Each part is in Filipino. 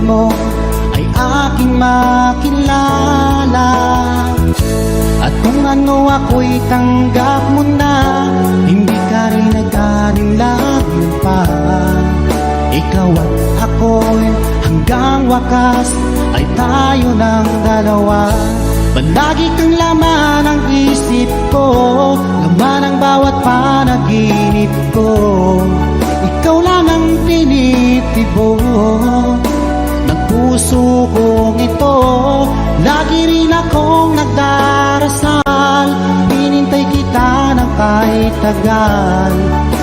mo ay aking makilala. At kung ano ako'y tanggap mo na, hindi ka rin nag-alinlangan pa. Ikaw at ako'y hanggang wakas ay tayo ng dalawa. Palagi kang laman ng isip ko, laman ng bawat panaginip ko. Ikaw lang ang tinitibo ng puso kong ito. Lagi rin akong nagdarasal, hinintay kita ng kahit tagal.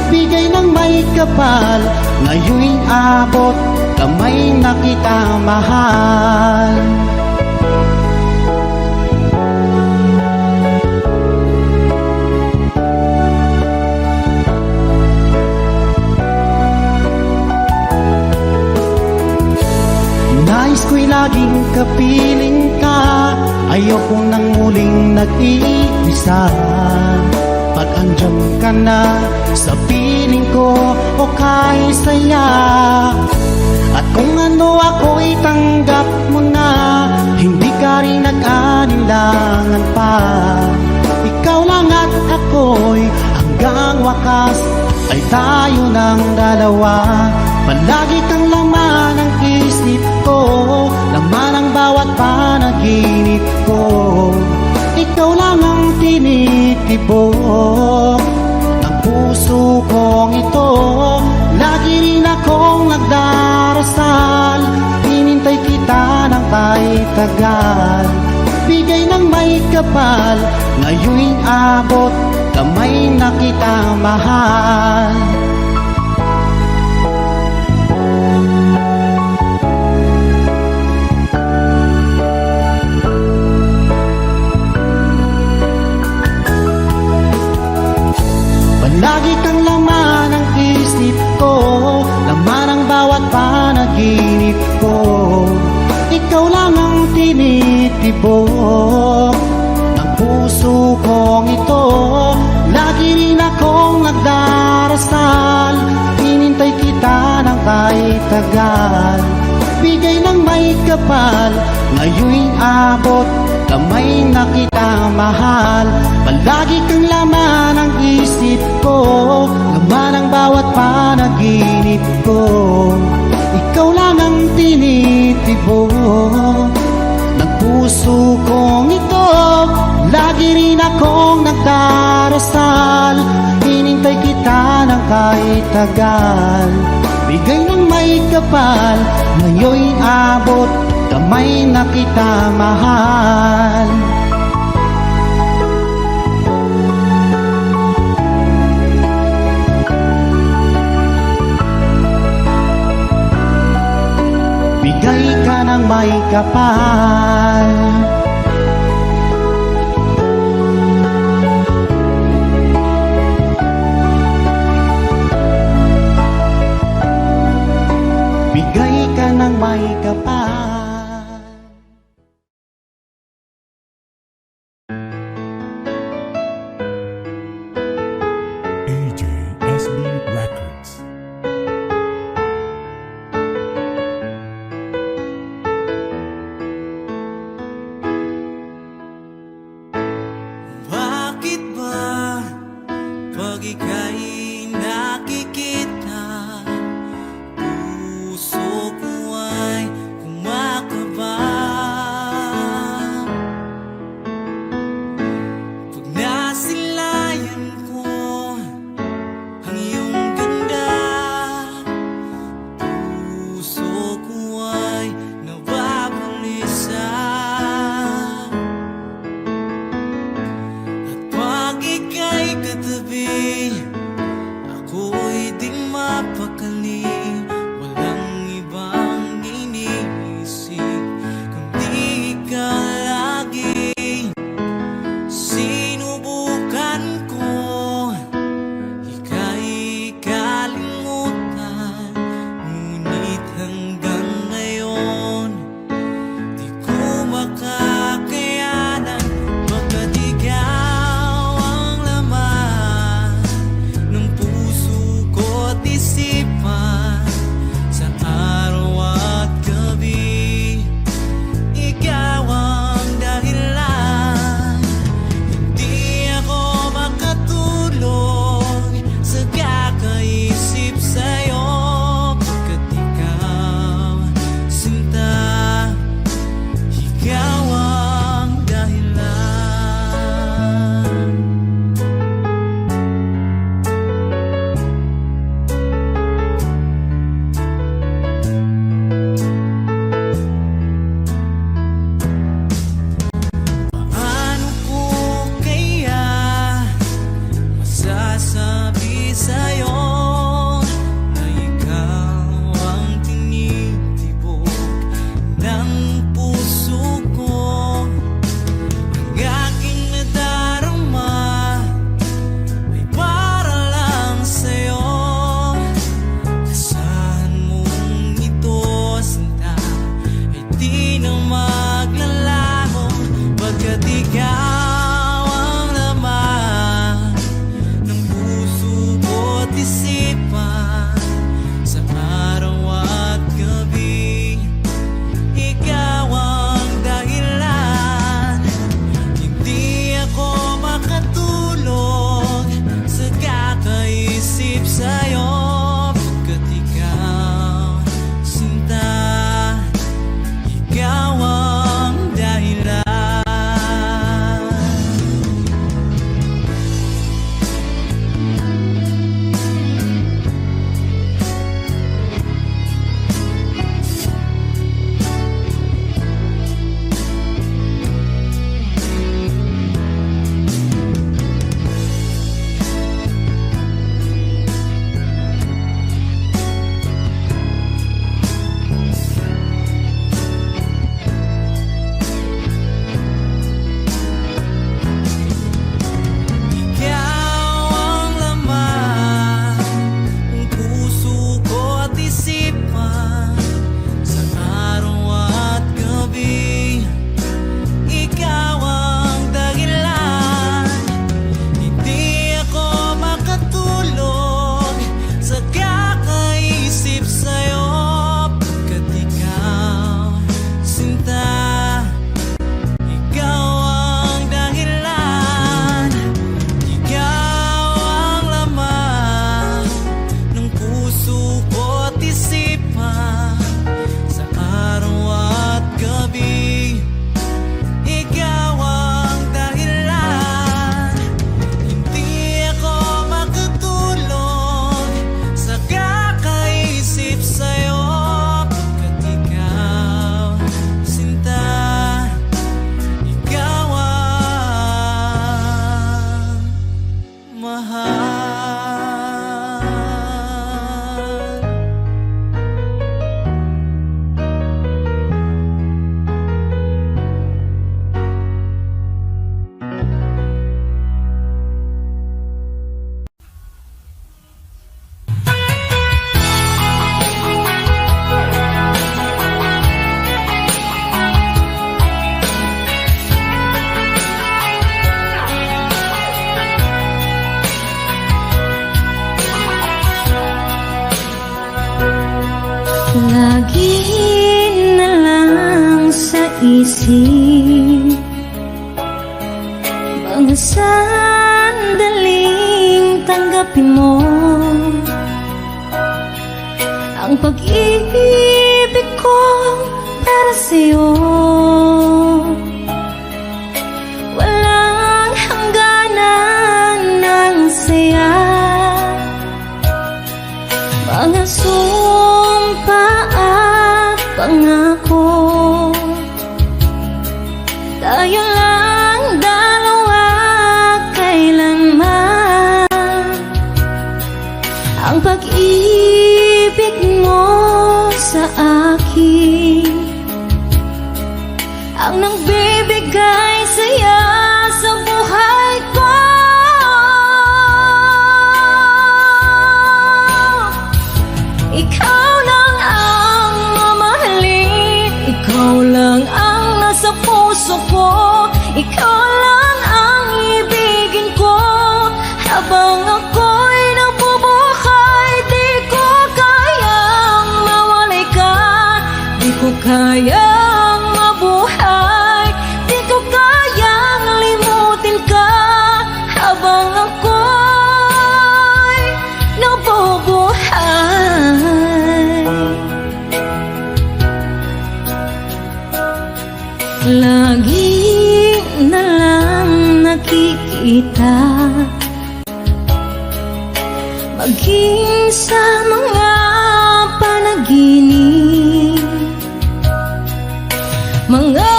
Bigay ng may kapal, ngayon'y abot, kamay na kita mahal. Nais ko'y laging kapiling ka, ayokong nang muling nag-iisa. Pag andyan ka na sa piling ko, o kahit saya. At kung ano ako'y tanggap mo na, hindi ka rin nag-alinlangan pa. Ikaw lang at ako'y hanggang wakas ay tayo ng dalawa. Palagi kang laman ng isip ko, laman ang bawat panaginip ko. Ikaw lang ang tinitibo ng puso kong ito. Lagi rin akong nagdarasal, hinintay kita ng kahit tagal. Bigay ng may kapal, ngayon'y abot, kamay na kita mahal. Lagi kang laman ng isip ko, laman ang bawat panaginip ko. Ikaw lang ang tinitibo ng puso kong ito. Lagi rin akong nagdarasal, hinintay kita ng kahit tagal. Bigay ng may kapal, ngayon'y abot, kamay na kita mahal. Palagi kang laman ng isip ko, laman ang bawat panaginip ko. Ikaw lang ang tinitibo ng puso kong ito. Lagi rin akong nagdarasal, hinintay kita ng kahit tagal. Bigay ng may kapal, ngayon'y abot, kamay na kita mahal. Bigay ka ng may kapal. Bigay ka ng may kapal. AJSB Records. Bakit ba pag ika'y nakikita, puso ko ay kumakaba? Pag nasilayan ko ang iyong ganda, puso ko ay nababalisa. At pag ika'y katabi, isip. Mga sandaling tanggapin mo ang pag-ibig ko para sa'yo. Walang hangganan ng saya, mga sumpa at pangako. Tayo lang dalawa kailanman. Ang pag-ibig mo sa akin ang nagbibigay saya sa buhay ko. Ikaw lang ang mamahalin, ikaw lang ang nasa puso ko, ikaw lang ang ibigin ko. Habang ako'y nabubuhay, di ko kayang mawalay ka, di ko kayang mabuhay, di ko kayang limutin ka. Habang ako'y nabubuhay, lagi na lang nakikita, maging sa mga panaginip, mga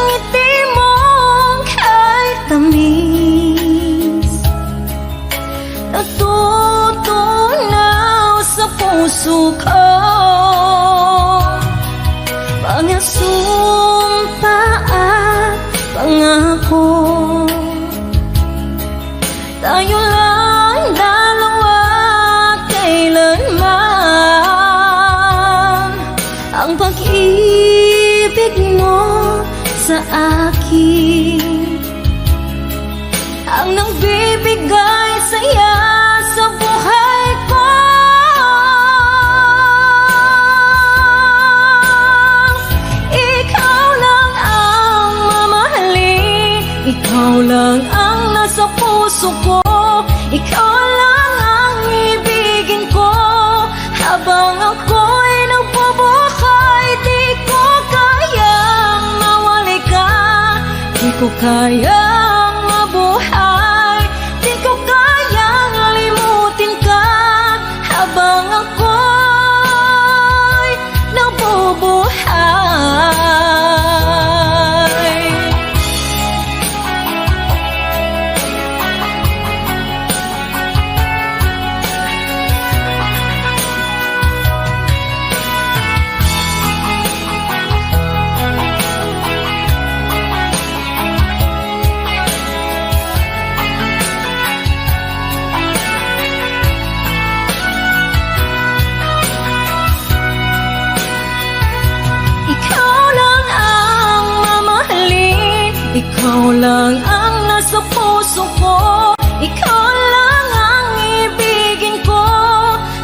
ngiti mong kahit tamis, natutunaw sa puso ko. Mga sumpa at pangako, tayo lang dalawa kailanman. Ang pag-ibig mo sa akin ang nagbibigay saya sa buhay ko. Ikaw lang ang mamahalin, ikaw lang ang nasa puso ko, ikaw lang ang ibigin ko. Habang ako'y nagbubuhay, di ko kayang mawalay ka, di ko kayang mabuhay, di ko kayang limutin ka. Habang ako'y nabubuhay. Ikaw lang ang mamahalin, ikaw lang ang nasa puso ko, ikaw lang ang ibigin ko.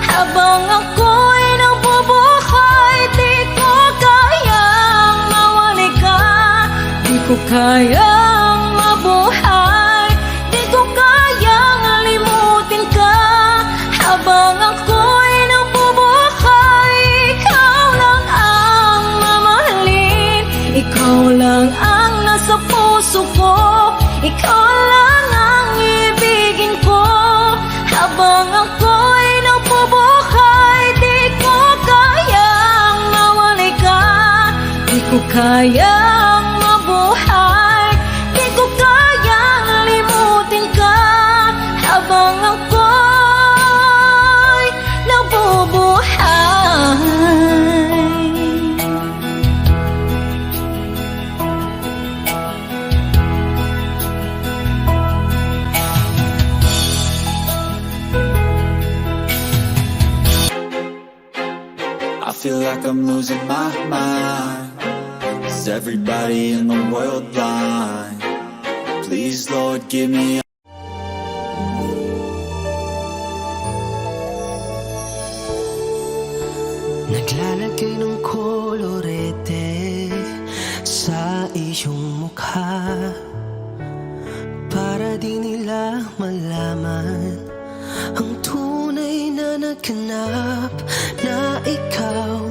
Habang ako'y nabubuhay, di ko kayang mawalay ka, di ko kayang mabuhay, di ko kayang limutin ka. Habang ako'y nabubuhay, ikaw lang ang mamahalin, ikaw lang ang nasa puso ko, ikaw lang ang ibigin ko. Habang ako'y nabubuhay, di ko kayang mawalay ka, di ko kayang mabuhay, di ko kayang limutin ka. Habang ako'y nabubuhay. I feel like I'm losing my mind. Is everybody in the world blind? Please, Lord, give me Naglalagay ng kolorete sa serbisyo'ng mukha para di nila malaman ang tunay na naghanap na ikaw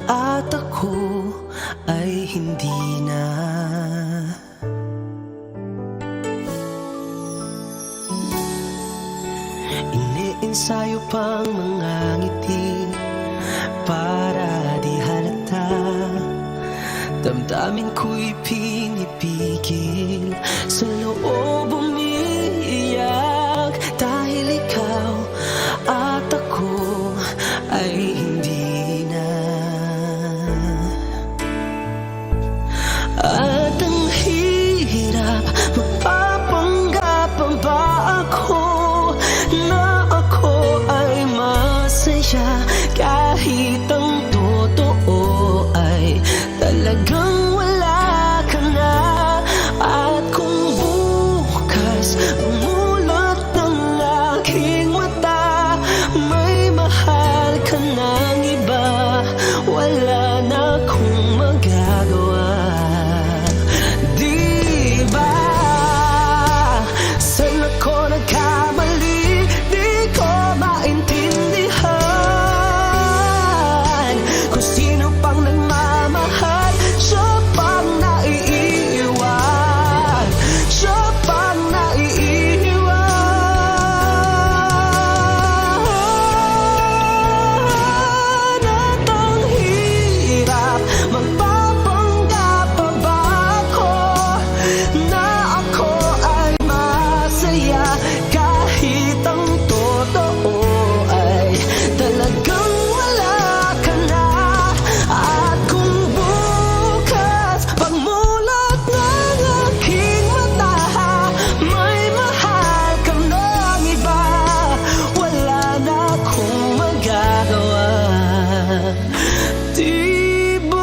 at ako ay hindi na. Iniensayo pang mga ngiti para di halata. Damdamin ko'y pinipigil, sa loob umiiyak, dahil ikaw at ako ay hindi na. At ang hirap, magpapanggap pa ba ako na ako ay masaya, kahit ang totoo ay talagang wala ka na. At kung bukas umulot ng aking mata, may mahal ka ng iba, wala na akong magagawa. Di ba? Saan ako nagkamali? Di ko maintindihan kung sino pang nagmamahal, siya pang naiiwan, siya pang naiiwan. At ang hirap, magpapanggap pa ba ako na ako ay masaya, kahit ang totoo ay talagang wala ka na. At kung bukas pagmulat ng aking mata, may mahal ka ng iba, wala na akong magagawa. Di ba?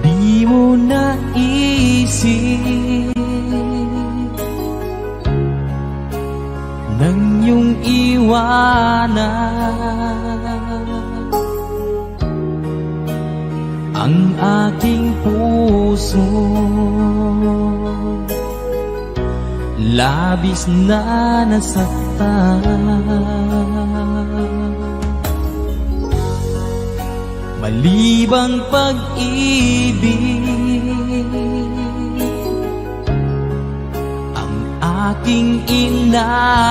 Di mo naisip nang iyong iwanan ang aking puso, labis na nasaktan. Malibang pag-ibig ang aking inalan,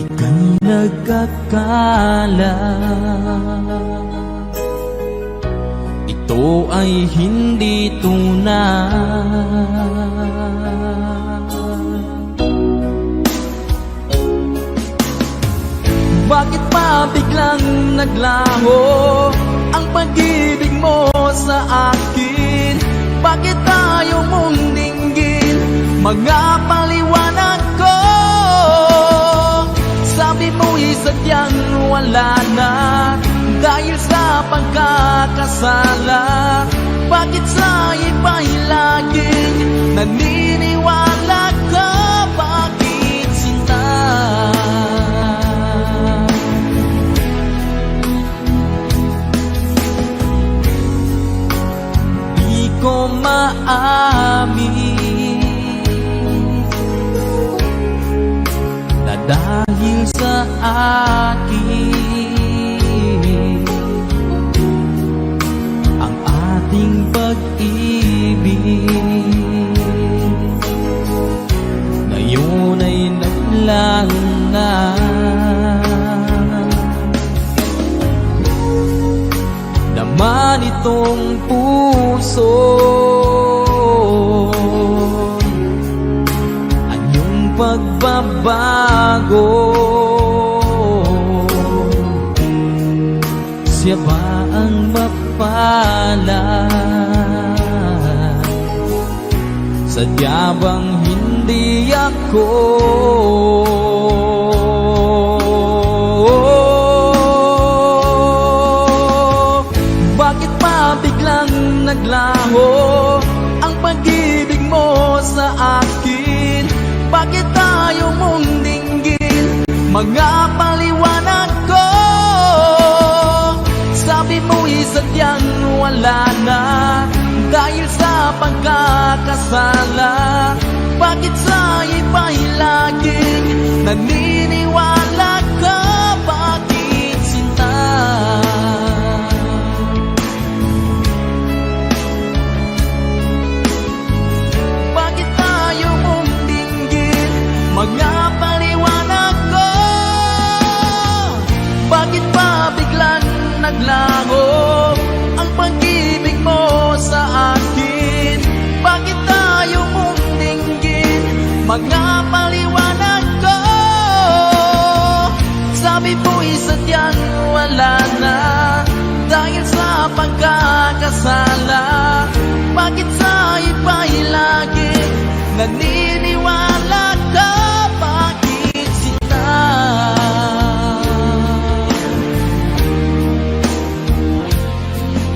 ika'y nagkakala. Ito ay hindi tunay. Bakit pa biglang naglaho ang pag-ibig mo sa akin? Bakit ayaw mong dinggin mga paliwanag ko? Sabi mo'y sadyang wala na dahil sa pagkakasala. Bakit sa iba'y laging naniniwala ka? Bakit sinta? Ko maamin na dahil sa akin ang ating pag-ibig ngayon ay naglaho na. Naman itong puso anyong pagbabago, siya ba ang mapalad? Sadya bang hindi ako mga paliwanag ko. Sabi mo'y sadyang wala na dahil sa pagkakasala. Bakit sa iba'y laging naniniwala ka? Bakit sinta? Bakit tayo mong dinggin? Mga paliwanag ko. Bakit pa biglang naglaho ang pag-ibig mo sa akin? Bakit tayo mong dinggin? Mga paliwanag ko. Sabi mo'y sadyang wala na dahil sa pagkakasala. Bakit sa iba'y laging naniniwala ka? Bakit sila?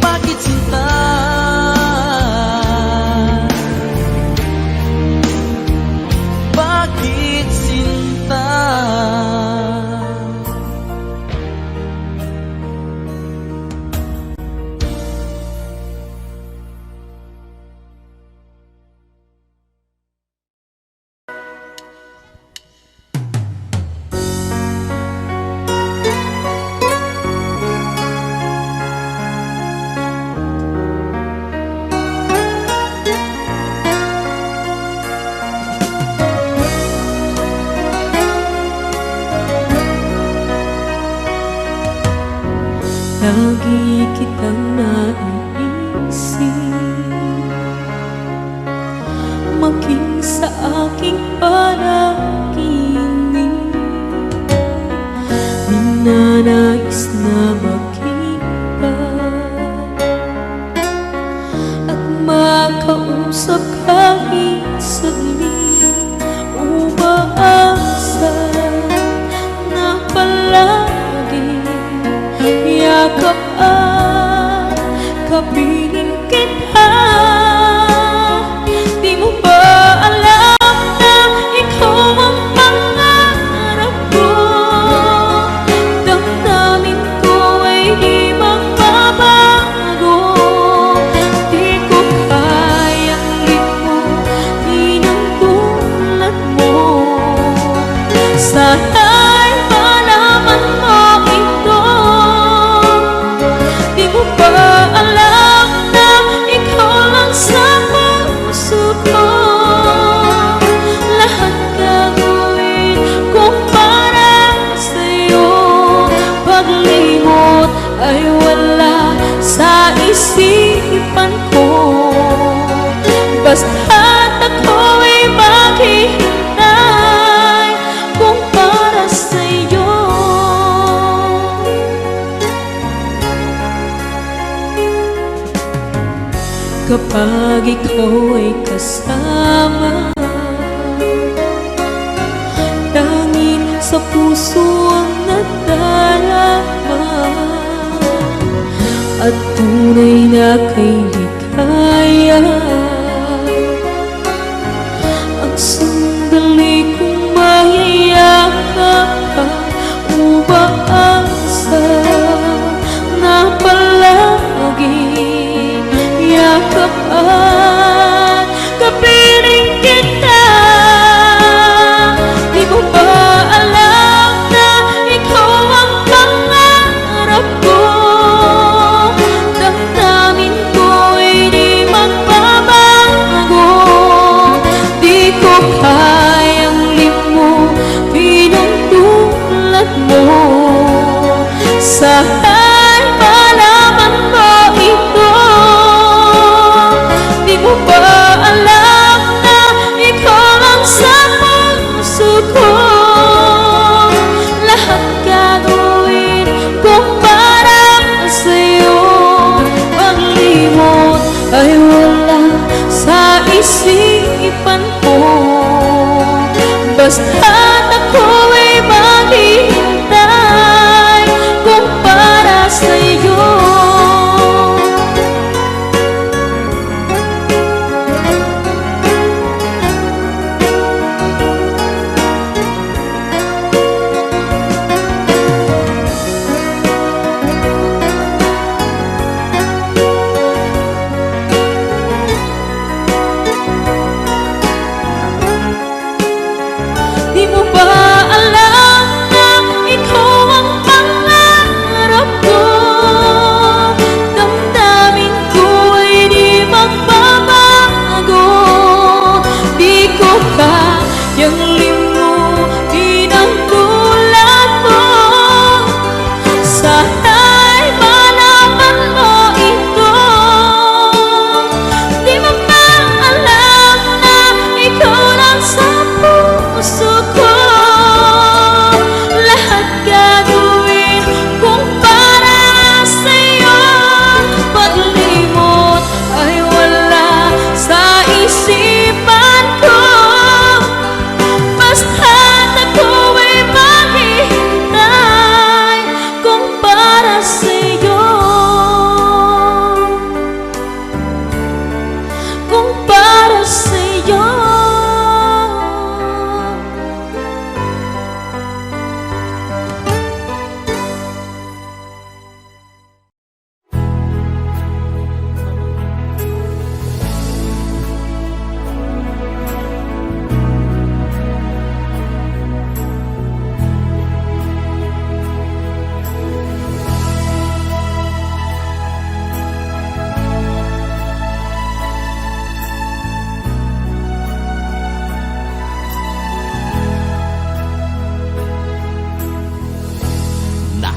Bakit sila? Bakit sinta? Lagi kitang naiisip, maging sa aking panaginip. Minanais na makita at makausap kahit saglit. Umaasa na palagi yakap at kapiling kita. Di mo ba alam na ikaw ang pangarap ko? Damdamin ko ay di magbabago. Di ko kayang limutin ang tulad mo. Sana'y malaman mo ito. Di mo ba alam na ikaw lang sa puso ko? Lahat gagawin ko para sa'yo. Paglimot ay wala sa isipan ko. Basta't ako'y maghihintay kung para sa'yo. Kapag ikaw ay kasama, tanging sa puso ang nadarama at tunay na kay ligaya. Ang sandali kong mayayakap ka, umaasa na palagi yakap at kapiling kita. Di mo ba alam na ikaw ang pangarap ko? Damdamin ko ay di magbabago. Di ko kayang limutin ang tulad mo. Sana'y malaman mo ito. Di mo ba alam na ikaw lang sa puso ko? Lahat gagawin ko para sa'yo. Paglimot ay wala sa isipan ko. Basta't ako'y maghihintay kung para sa'yo, kung para sa'yo.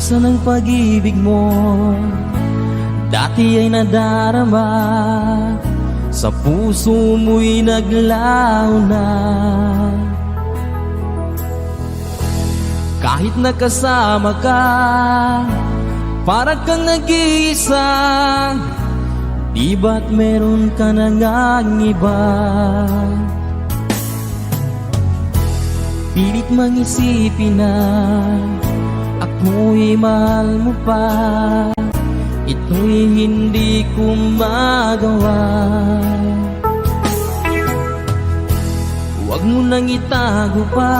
Nasaan ang pag-ibig mo? Dati ay nadarama, sa puso mo'y naglaho na. Kahit nakasama ka, parang kang nag-iisa. Di ba't meron ka na ngang iba? Pilit mang isipin na ako'y mahal mo pa, ito'y hindi ko magawa. Huwag mo nang itago pa,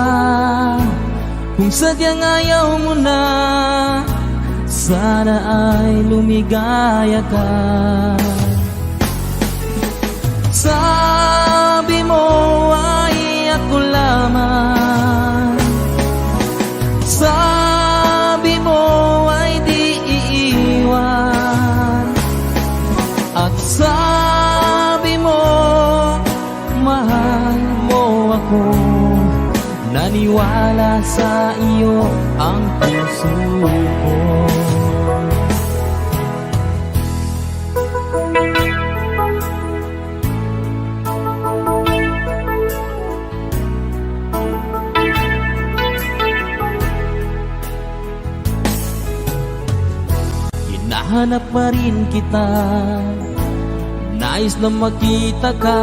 kung sadyang ayaw mo na, sana ay lumigaya ka. Sabi mo ay ako lamang, sabi mo ay di iiwan, at sabi mo mahal mo ako. Naniwala sa iyo ang puso ko. Hinahanap pa rin kita, nais na makita ka.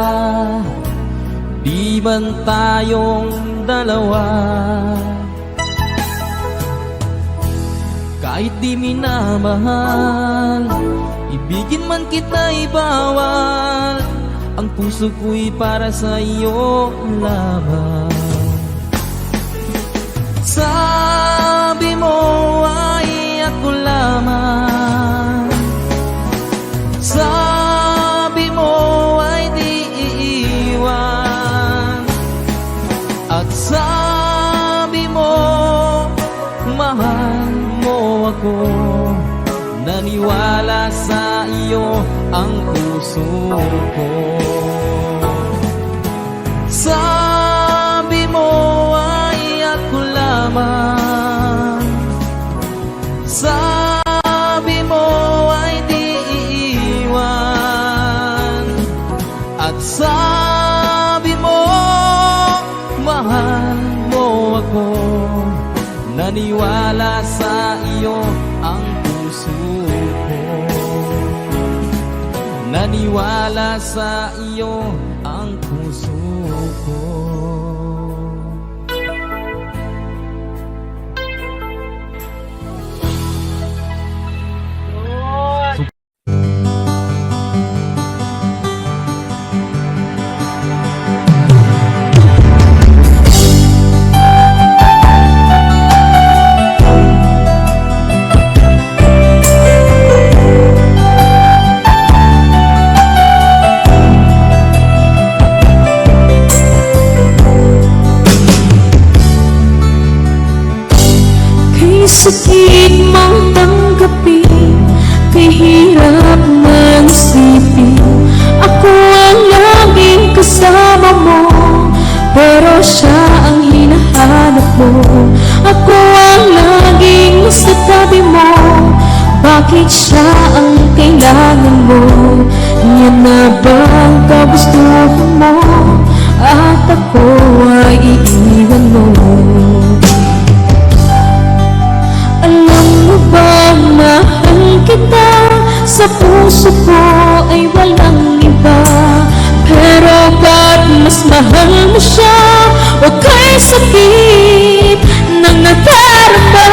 Di man tayong dalawa, kahit di minamahal, ibigin man kita'y bawal. Ang puso ko'y para sa iyo lamang. Sabi mo ay ako lamang, sabi mo ay di iiwan, at sabi mo mahal mo ako. Naniwala sa iyo ang puso ko. Sabi mo ay ako lamang, sabi mo ay di iiwan, at sabi mo mahal mo ako. Naniwala sa iyo ang puso ko. Naniwala sa iyo ang puso ko. Sakit mang tanggapin, kay hirap man isipin. Ako ang laging kasama mo, pero siya ang hinahanap mo. Ako ang laging nasa tabi mo, bakit siya ang kailangan mo? Yan na ba ang kagustuhan mo, at ako ay iiwan mo? Alam mo ba, mahal kita, sa puso ko ay walang iba. Pero ba't mas mahal mo siya, o kay sakit ng nadarama?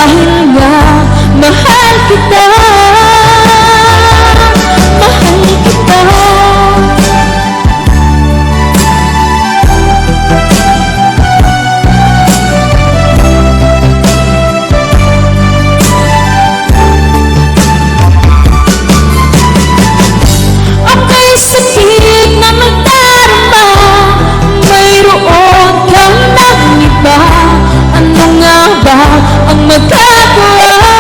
Dahil nga mahal kita, mahal kita. Ako'y sakit na magdarama, mayroon kang ng iba. Ano nga ba ang magagawa?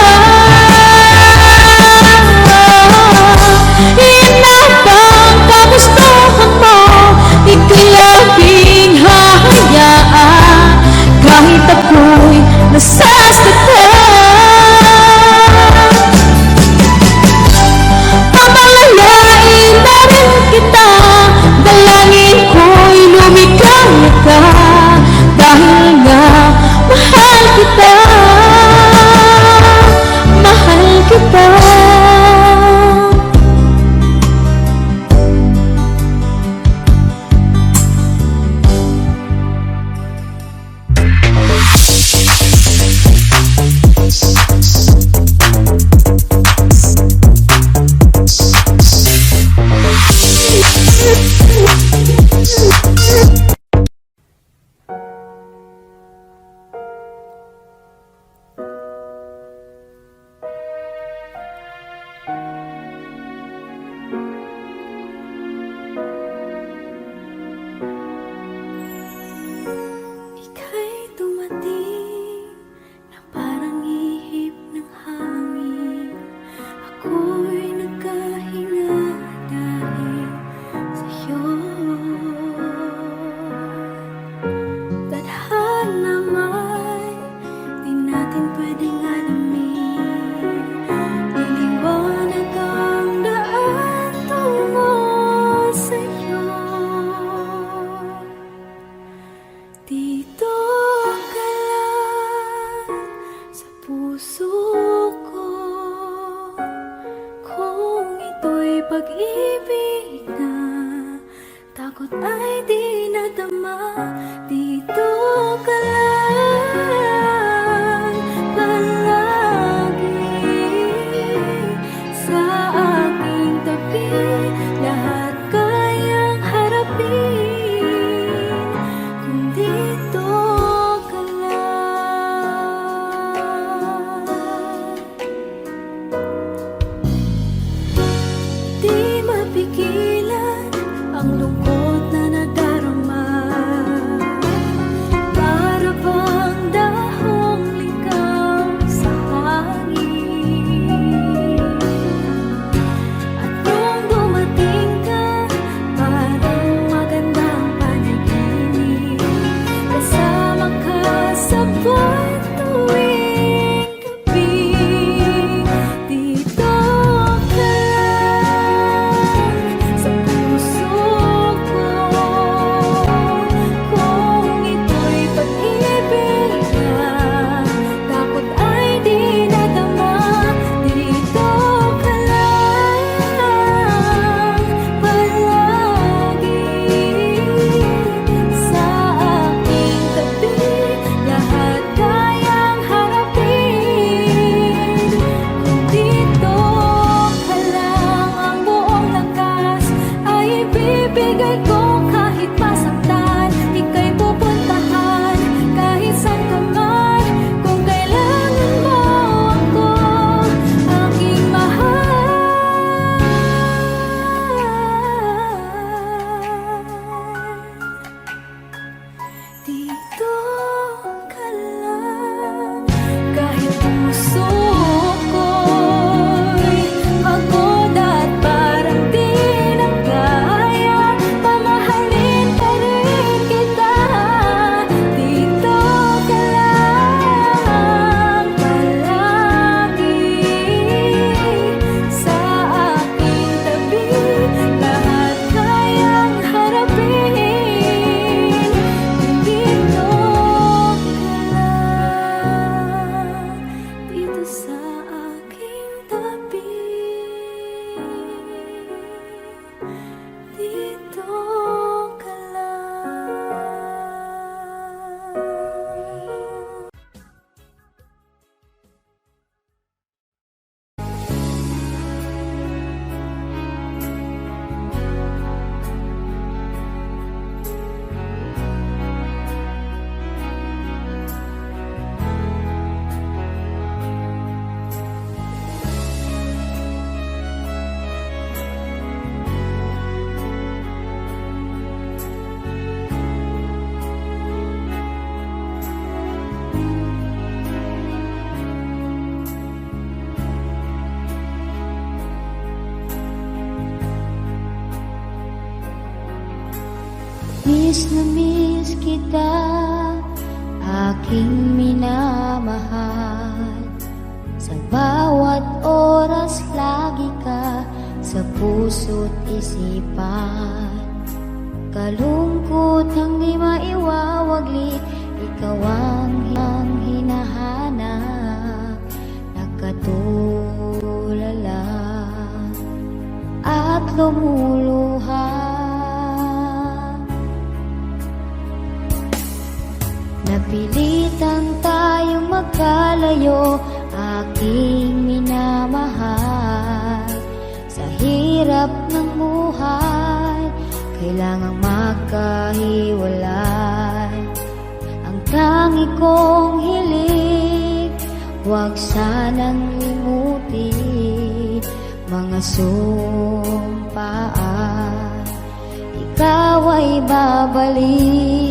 Yan na bang kagustuhan mo? Ika'y labing hahayaan kahit ako'y nasasaktan. Pamalayain na rin kita, dalangin ko'y lumikaya ka. Dahil nga mahal kita, mahal kita. Ika'y dumating na parang ihip ng hangin. Ako'y nagkahinga dahil sa'yo. Tadhana may di natin pwedeng alamin. Liliwanag ang daan tungo sa'yo. Dito ka lang sa puso ko. Kung ito'y pag-ibig na takot ay di nadama. Dito ka lang palagi sa aking tabi. Lahat kayang harapin kung dito ka lang. Di mapigilan ang lungkot na nadarama. Para bang dahong ligaw sa hangin. At nung dumating ka, parang magandang panaginip. Kasama ka sa buwan tuwing gabi. Dito ka lang sa puso ko. Kung ito'y pag-ibig na takot ay di nadama. Dito ka lang palagi sa aking tabi. Lahat kayang miss kita, aking minamahal. Sa bawat oras lagi ka sa puso't isipan. Kalungkot ang di maiwawaglit, ikaw ang hinahanap. Nakatulala at lumuluha. Napilitan tayong magkalayo, aking minamahal. Sa hirap ng buhay, kailangang magkahiwalay. Ang tangi kong hiling, huwag sanang limutin mga sumpaan, ikaw ay babalik.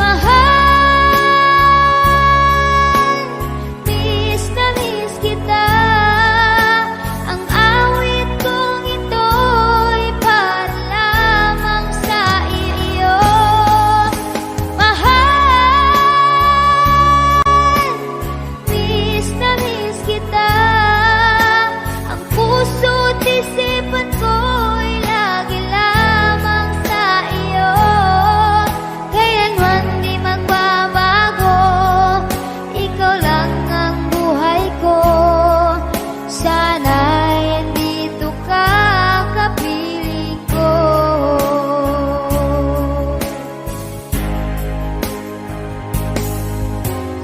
Mahal, miss na miss kita. Ang awit kong ito'y para lamang sa iyo. Mahal, miss na miss kita. Ang puso't isipan ko'y lagi lamang sa iyo. Kailanman di magbabago, ikaw lang ang buhay ko. Sana'y andito ka, kapiling ko.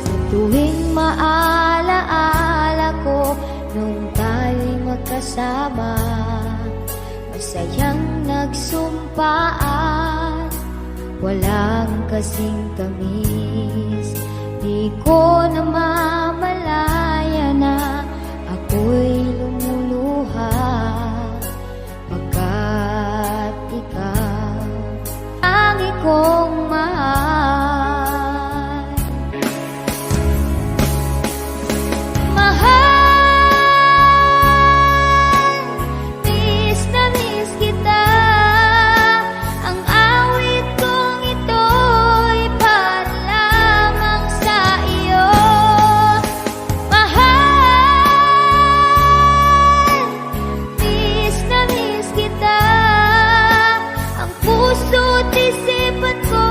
Sa tuwing maalaala ko nung tayo'y magkasama, masayang nagsumpaan, walang kasing tamis. Di ko namamalaya na ako'y lumuluha, pagkat ikaw ang ikong mahal. Mahal, miss na miss kita. Ang awit kong ito'y para lamang sa iyo. Mahal, miss na miss kita. Ang puso't isipan ko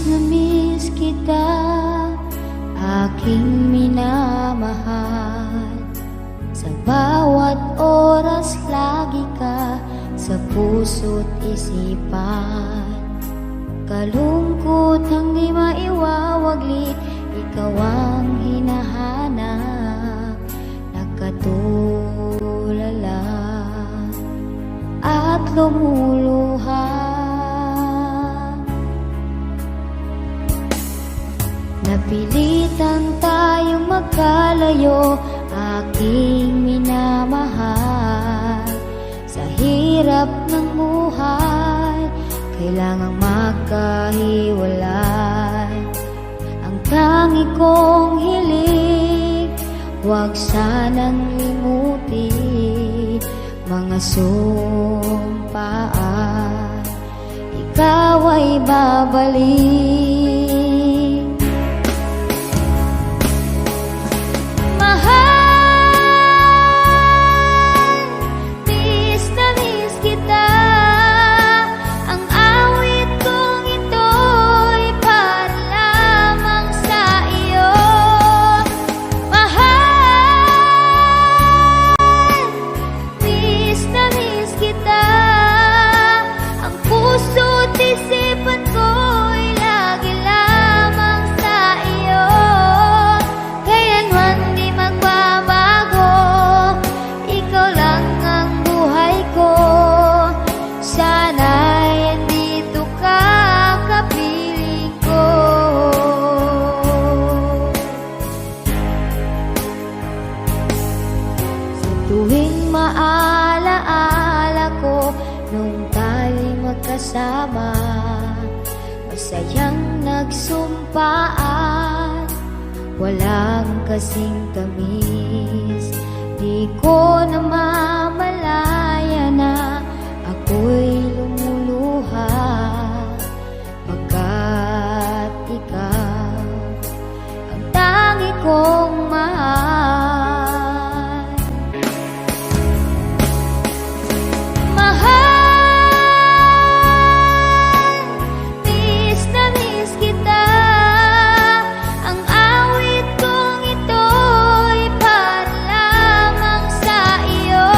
na miss kita, aking minamahal. Sa bawat oras lagi ka sa puso't isipan. Kalungkot ang di maiwawaglit, ikaw ang hinahanap. Nakatulala at lumuluha. Napilitan tayong magkalayo, aking minamahal. Sa hirap ng buhay, kailangang magkahiwalay. Ang tangi kong hiling, huwag sanang limutin mga sumpaan, ikaw ay babalik. Mahal, miss na miss kita. Ang awit kong ito'y para lamang sa iyo. Mahal, miss na miss kita. Ang puso't isipan ko'y lagi lamang sa iyo. Kailanman di magbabago, ikaw lang ang buhay ko. Sana'y andito ka, kapiling ko. Sa tuwing maalaala ko nung tayo'y magkasama, masayang nagsumpaan, walang kasing tamis. Di ko namamalaya na ako'y lumuluha, pagkat ikaw ang tangi kong mahal. Mahal, miss na miss kita. Ang awit kong ito'y para lamang sa iyo.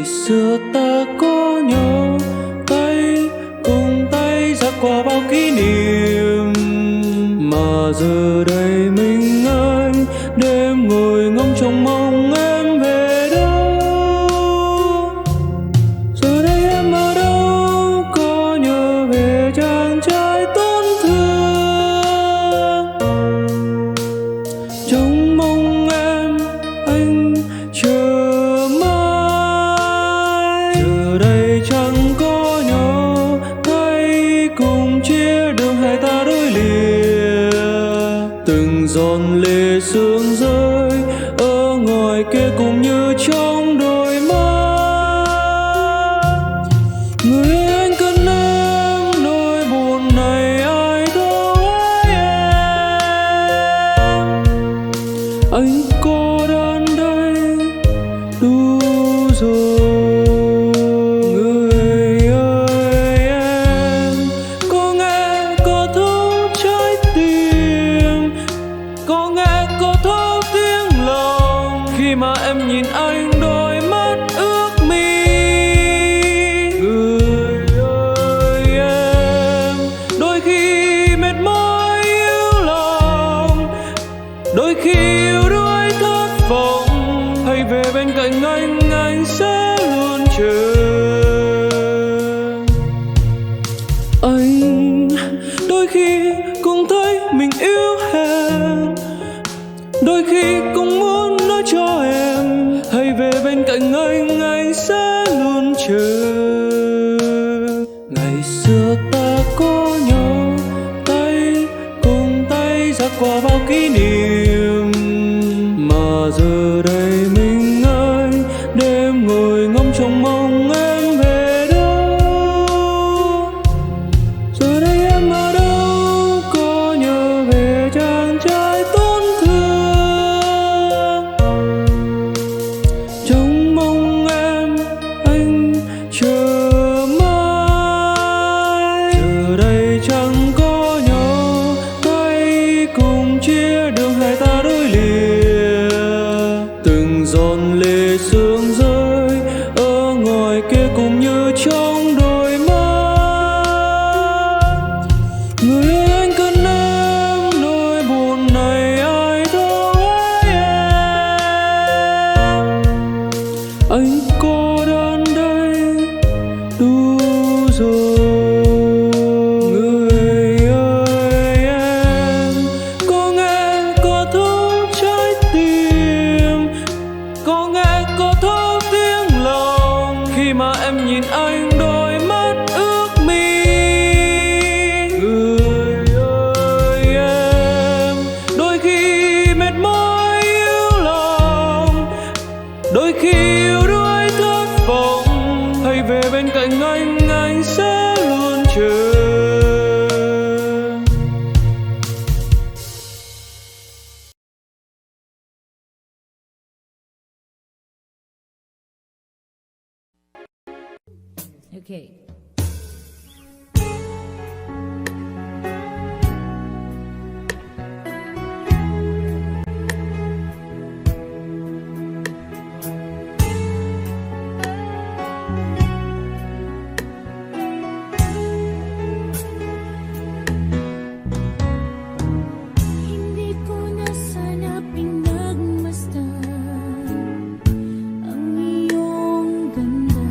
xưa ta có nhau tay cùng tay dắt qua bao kỷ niệm, mà giờ đây mình anh đêm ngồi ngóng trông mong em về đâu. Giờ đây em ở đâu, có nhớ về chàng trai tổn thương, trông mong em anh chờ mãi. Giờ đây chẳng có nhau tay cùng chia đường hai ta đôi lìa, từng giọt lệ sương rơi ở ngoài kia cũng như trong đôi mắt. Người anh cần em, nỗi buồn này ai đâu ai em. Anh cô đơn đây đủ rồi. Người ơi em có nghe có thấu trái tim, có nghe có thấu tiếng lòng khi mà em nhìn anh đôi mắt ước mi. Người ơi em đôi khi mệt mỏi yếu lòng, đôi khi yếu đuối thất vọng, hãy về bên cạnh anh sẽ luôn chờ. Anh đôi khi cũng thấy mình yếu hèn, đôi khi cũng muốn nói cho em hãy về bên cạnh anh sẽ luôn chờ. Ngày xưa ta có nhau tay cùng tay dắt qua bao kỷ niệm, mà giờ đây mình anh đêm ngồi ngóng trông mong em về đâu. Giờ đây em ở đâu, có nhớ về chàng trai tổn thương, trông mong em anh chờ mãi. Giờ đây chẳng có nhau tay cùng chia đường hai ta đôi lìa, từng giọt lệ sương rơi ở ngoài kia cũng như trong đôi mắt. Người ơi anh cần em, nỗi buồn này ai đâu ai em. Anh cô đơn đây đủ rồi. Người ơi em có nghe có thấu trái tim, có nghe có thấu tiếng lòng khi mà em nhìn anh đôi mắt ước mi. Người ơi em đôi khi mệt mỏi yếu lòng, đôi khi yếu đuối thất vọng, hãy về bên cạnh anh sẽ luôn chờ. Okay. Hindi ko na sana pinagmasdan ang iyong ganda.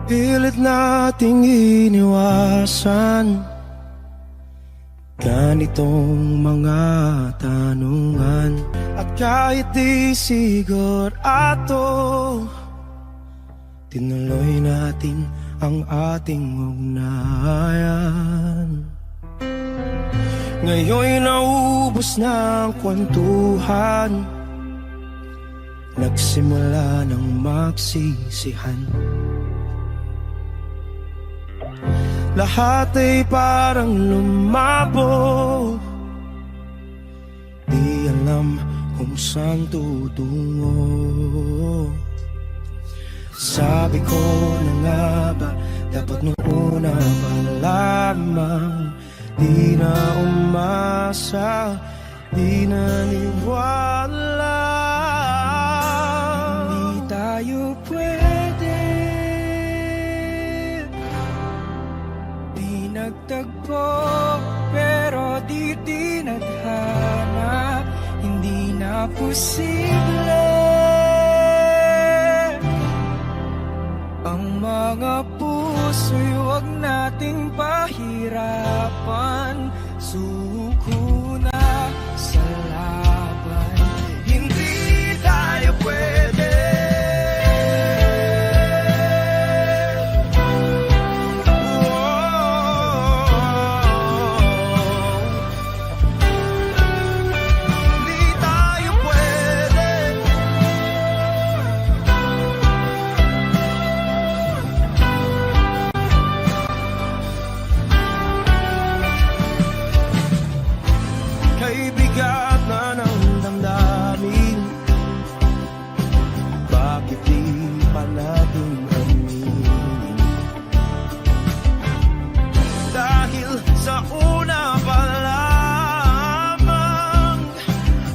Pilit nating iniwasan ganitong mga tanungan. At kahit di sigurado, tinuloy natin ang ating ugnayan. Ngayon'y naubos na ang kwentuhan, nagsimula ng magsisihan. Lahat ay parang lumabo, di alam kung saan tutungo. Sabi ko na nga ba, dapat nung una pa lamang, di na umasa, di naniwala. Hindi tayo pwede, di nagtagpo, pero di naghanap. Hindi na posible ang mga puso'y huwag nating pahirapan. Suko na sa laban, hindi tayo pwede. Hindi tayo pwede. Kay bigat na ng damdamin, bakit di pa natin aminin? Dahil sa una pa lamang,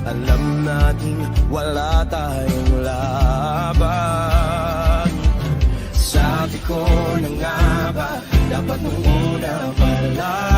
alam natin wala tayong laban. Sabi ko na nga ba, dapat nung una pa lamang,